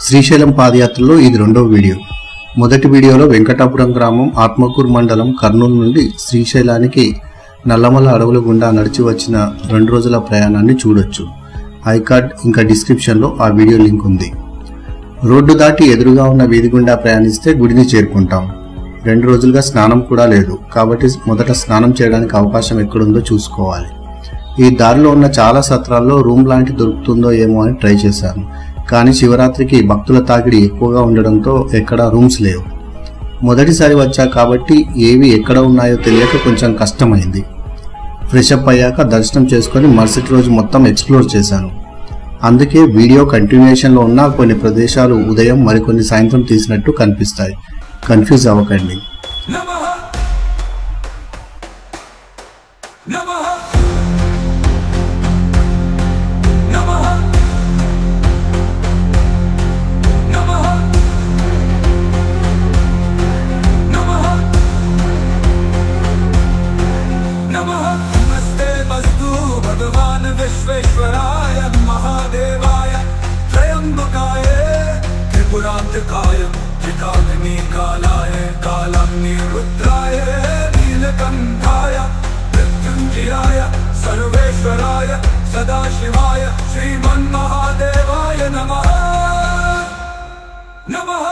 శ్రీశైలం పాదయాత్రలో ఇది రెండవ వీడియో. మొదటి వీడియోలో వెంకటాపురం గ్రామం ఆత్మకూరు మండలం కర్నూలు నుండి శ్రీశైలానికి నల్లమల అడవుల గుండా నడిచి వచ్చిన 2 రోజుల ప్రయాణాన్ని చూడొచ్చు. ఐకార్డ్ ఇంకా డిస్క్రిప్షన్లో ఆ వీడియో లింక్ ఉంది. రోడ్డు దాటి ఎదురుగా ఉన్న వీధి గుండా ప్రయాణిస్తే గుడిని చేరుకుంటాం. 2 రోజులుగా స్నానం కూడా లేదు కాబట్టి మొదట స్నానం చేయడానికి అవకాశం ఎక్కడుందో చూసుకోవాలి. ఈ దారిలో ఉన్న చాలా సత్రాల్లో రూమ్ లాంటి దొరుకుతుందో ఏమో అని ట్రై చేశాను. కానీ శివరాత్రికి భక్తుల తాకిడి ఎక్కువగా ఉండడంతో ఎక్కడా రూమ్స్ లేవు. మొదటిసారి వచ్చా కాబట్టి ఏవి ఎక్కడ ఉన్నాయో తెలియక కొంచెం కష్టమైంది. ఫ్రెష్ అప్ అయ్యాక దర్శనం చేసుకొని మరుసటి రోజు మొత్తం ఎక్స్ప్లోర్ చేశాను. అందుకే వీడియో కంటిన్యూషన్లో ఉన్న కొన్ని ప్రదేశాలు ఉదయం మరికొన్ని సాయంత్రం తీసినట్టు కనిపిస్తాయి. కన్ఫ్యూజ్ అవ్వకండి. विश्वेश्वराय महादेवाय त्रयंबकाय त्रिपुरांतकाय त्रिकाग्निकालाय कालाग्निरुद्राय नीलकंठाय मृत्युंजयाय सर्वेश्वराय सदाशिवाय श्रीमन्महादेवाय नमः नमः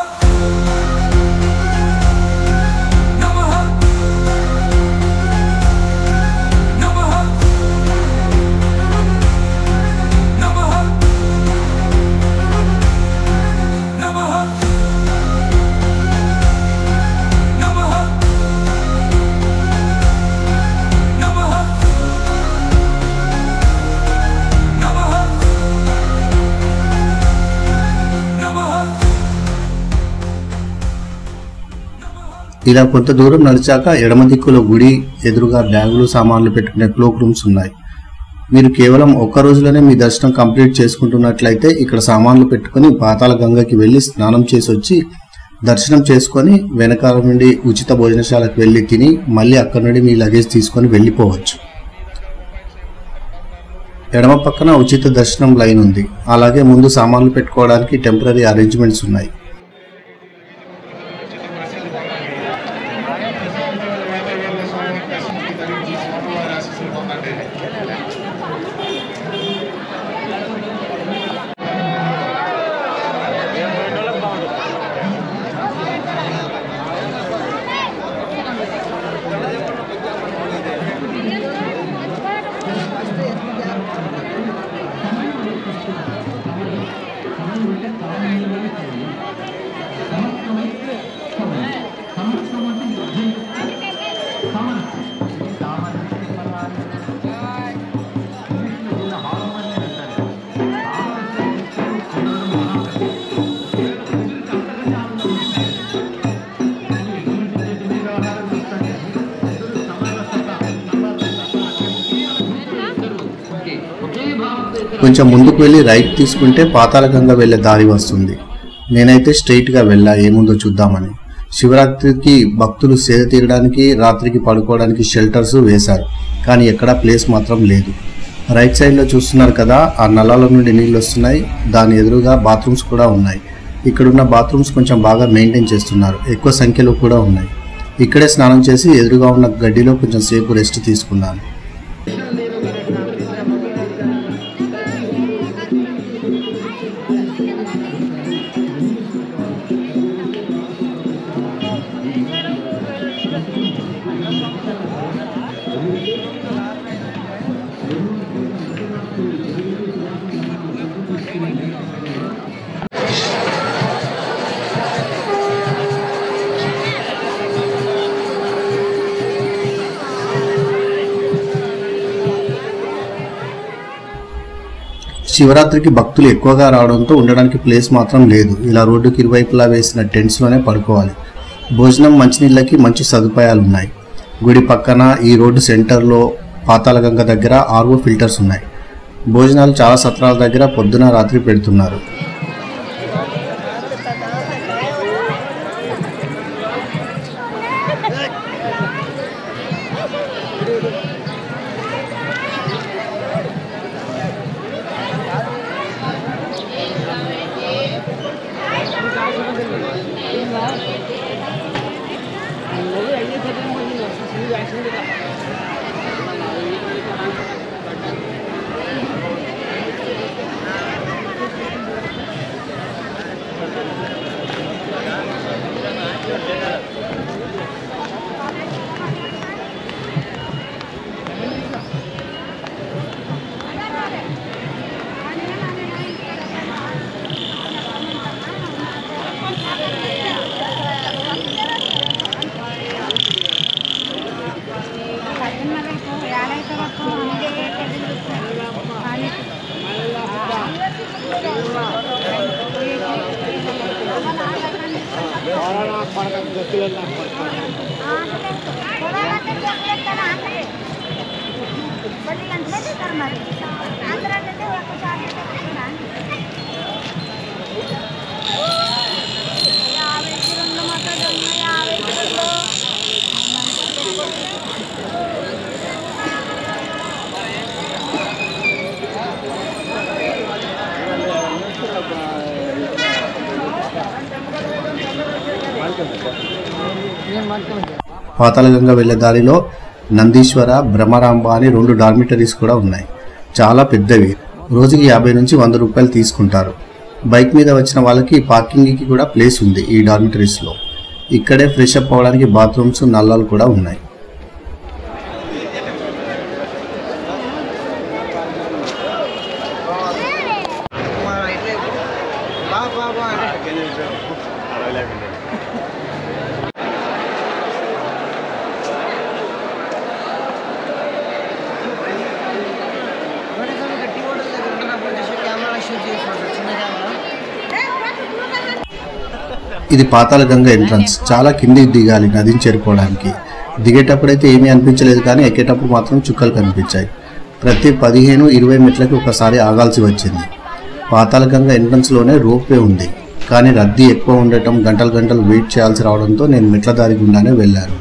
ఇలా కొంత దూరం నడిచాక ఎడమ దిక్కులో గుడి ఎదురుగా బ్యాగులు సామాన్లు పెట్టుకునే క్లోక్ రూమ్స్ ఉన్నాయి. మీరు కేవలం ఒక్క రోజులోనే మీ దర్శనం కంప్లీట్ చేసుకుంటున్నట్లయితే ఇక్కడ సామాన్లు పెట్టుకుని పాతాళ గంగకి వెళ్ళి స్నానం చేసి వచ్చి దర్శనం చేసుకొని వెనకాల నుండి ఉచిత భోజనశాలకు వెళ్ళి తిని మళ్ళీ అక్కడి నుండి మీ లగేజ్ తీసుకొని వెళ్ళిపోవచ్చు. ఎడమ పక్కన ఉచిత దర్శనం లైన్ ఉంది. అలాగే ముందు సామాన్లు పెట్టుకోవడానికి టెంపరీ అరేంజ్మెంట్స్ ఉన్నాయి. కొంచెం ముందుకు వెళ్ళి రైట్ తీసుకుంటే పాతాళ గంగ వెళ్ళే దారి వస్తుంది. నేనైతే స్ట్రైట్గా వెళ్ళా ఏముందో చూద్దామని. శివరాత్రికి భక్తులు సేద తీరడానికి రాత్రికి పడుకోవడానికి షెల్టర్స్ వేశారు, కానీ ఎక్కడా ప్లేస్ మాత్రం లేదు. రైట్ సైడ్లో చూస్తున్నారు కదా, ఆ నల్లాల నుండి నీళ్ళు వస్తున్నాయి. దాని ఎదురుగా బాత్రూమ్స్ కూడా ఉన్నాయి. ఇక్కడున్న బాత్రూమ్స్ కొంచెం బాగా మెయింటైన్ చేస్తున్నారు, ఎక్కువ సంఖ్యలో కూడా ఉన్నాయి. ఇక్కడే స్నానం చేసి ఎదురుగా ఉన్న గడ్డిలో కొంచెం సేపు రెస్ట్ తీసుకున్నాను. శివరాత్రికి భక్తులు ఎక్కువగా రావడంతో ఉండడానికి ప్లేస్ మాత్రం లేదు. ఇలా రోడ్డుకి ఇరువైపులా వేసిన టెంట్స్లోనే పడుకోవాలి. భోజనం మంచినీళ్ళకి మంచి సదుపాయాలు ఉన్నాయి. గుడి పక్కన ఈ రోడ్డు సెంటర్లో పాతాళ గంగ దగ్గర ఆర్ఓ ఫిల్టర్స్ ఉన్నాయి. భోజనాలు చాలా సత్రాల దగ్గర పొద్దున రాత్రి పెడుతున్నారు. పాతాళగంగ వెళ్లే దారిలో నందీశ్వర, భ్రమరాంబ అని 2 డార్మిటరీస్ కూడా ఉన్నాయి. చాలా పెద్దవి. రోజుకి 50 నుంచి 100 రూపాయలు తీసుకుంటారు. బైక్ మీద వచ్చిన వాళ్ళకి పార్కింగ్కి కూడా ప్లేస్ ఉంది ఈ డార్మిటరీస్లో. ఇక్కడే ఫ్రెష్ అప్ అవ్వడానికి బాత్రూమ్స్, నల్లాలు కూడా ఉన్నాయి. ఇది పాతాళగంగ ఎంట్రన్స్. చాలా కిందికి దిగాలి నదిని చేరుకోవడానికి. దిగేటప్పుడైతే ఏమీ అనిపించలేదు, కానీ ఎక్కేటప్పుడు మాత్రం చుక్కలు కనిపించాయి. ప్రతి 15-20 మెట్లకి ఒకసారి ఆగాల్సి వచ్చింది. పాతాళగంగ ఎంట్రన్స్లోనే రోప్వే ఉంది, కానీ రద్దీ ఎక్కువ ఉండటం, గంటలు వెయిట్ చేయాల్సి రావడంతో నేను మెట్ల దారి గుండానే వెళ్ళాను.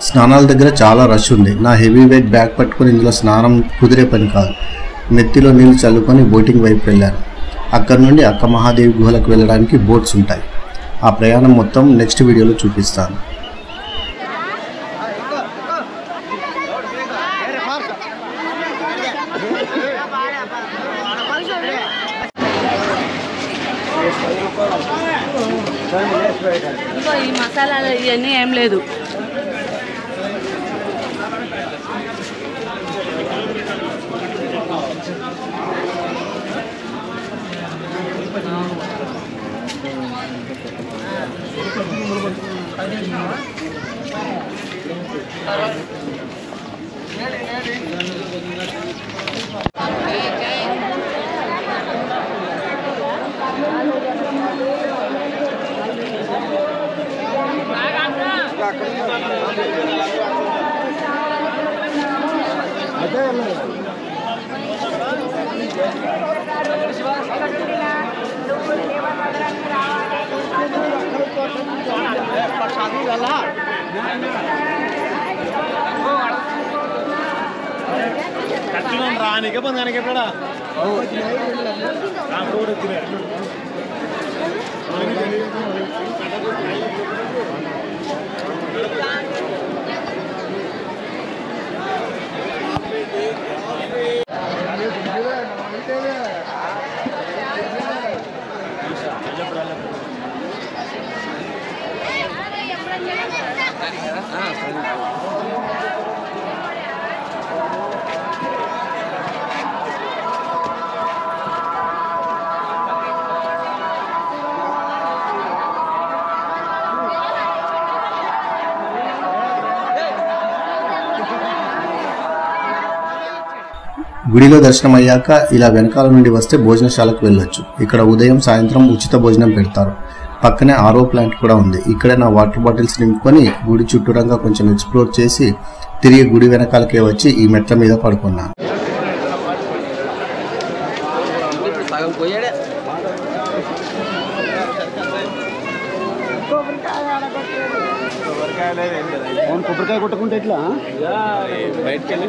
స్నానాల దగ్గర చాలా రష్ ఉంది. నా హెవీ వెయిట్ బ్యాగ్ పట్టుకొని ఇందులో స్నానం కుదిరే పని కాదు. నెత్తిలో నీళ్లు చల్లుకొని బోటింగ్ వైపు వెళ్ళాను. అక్కడి నుండి అక్క మహాదేవి గుహలకు వెళ్ళడానికి బోట్స్ ఉంటాయి. ఆ ప్రయాణం మొత్తం నెక్స్ట్ వీడియోలో చూపిస్తాను. ఈ మసాలాలు ఇవన్నీ ఏం లేదు. రానికే పొందానికి ఎప్పుడా గుడిలో దర్శనం అయ్యాక ఇలా వెనకాల నుండి వస్తే భోజనశాలకు వెళ్ళొచ్చు. ఇక్కడ ఉదయం సాయంత్రం ఉచిత భోజనం పెడతారు. పక్కనే ఆర్ఓ ప్లాంట్ కూడా ఉంది. ఇక్కడే నా వాటర్ బాటిల్స్ నింపుకొని గుడి చుట్టూరంగా కొంచెం ఎక్స్ప్లోర్ చేసి తిరిగి గుడి వెనకాలకే వచ్చి ఈ మెట్ల మీద పడుకున్నాను. కొబ్బరికాయ కొట్టుకుంటే ఎట్లా బయటకు వెళ్ళి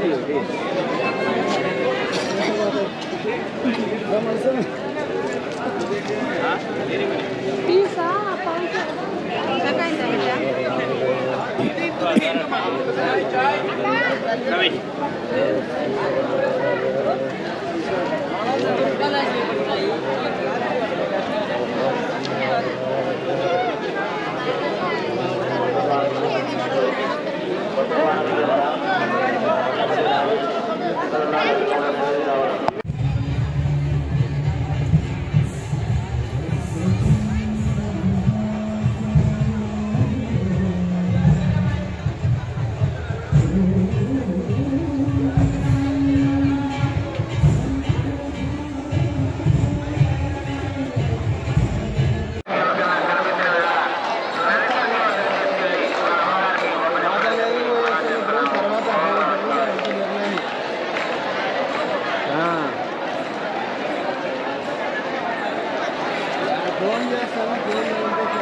ఫోన్ చేస్తాను.